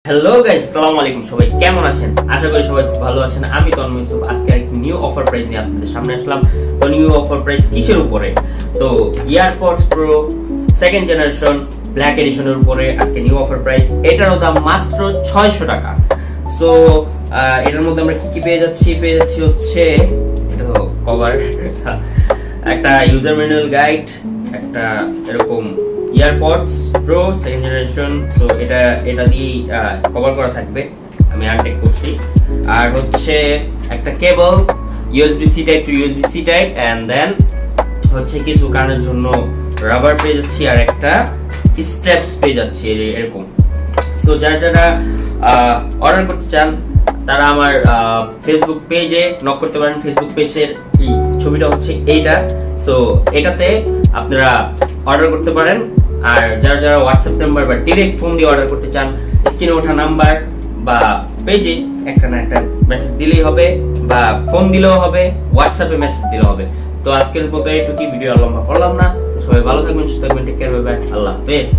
Hello guys, আসসালামু আলাইকুম। সবাই কেমন আছেন? আশা করি সবাই খুব ভালো আছেন। আমি তন্ময় ইউসুফ আজকে একটা নিউ অফার প্রাইস নিয়ে আপনাদের সামনে আসলাম। তো নিউ অফার প্রাইস কিসের উপরে? তো AirPods Pro second generation black এডিশনের উপরে আজকে নিউ অফার প্রাইস। এটারও দাম মাত্র 600 টাকা। সো এটার মধ্যে আমরা কি কি পেয়ে যাচ্ছি হচ্ছে এটা তো কভার, একটা ইউজার ম্যানুয়াল গাইড, একটা এরকম EarPods Pro second generation. So এটা দিয়ে কভার করা থাকবে, আমি আনটেক করছি। আর হচ্ছে একটা cable USB C type to USB C type, and then হচ্ছে কিছু কানের জন্য রাবার পেয়ে যাচ্ছি, আর একটা স্ট্র্যাপস পেয়ে যাচ্ছি এরকম। সো যারা অর্ডার করতে চান তারা আমার ফেসবুক পেজে নক করতে পারেন। ফেসবুক পেজের ছবিটা হচ্ছে এইটা। সো এটাতে আপনারা অর্ডার করতে পারেন। আর যারা হোয়াটসঅ্যাপ নাম্বার বা ডিরেক্ট ফোন দিয়ে অর্ডার করতে চান, স্ক্রিনে ওঠা নাম্বার বা পেজে একটা মেসেজ দিলেই হবে, বা ফোন দিলেও হবে, হোয়াটসঅ্যাপে মেসেজ দিলেও হবে। তো আজকের মতো এইটুকুই, ভিডিও লম্বা করলাম না। তো সবাই ভালো থাকবেন, সুস্থ থাকবেন, টেক কেয়ার, বাই বাই, আল্লাহ হাফেজ।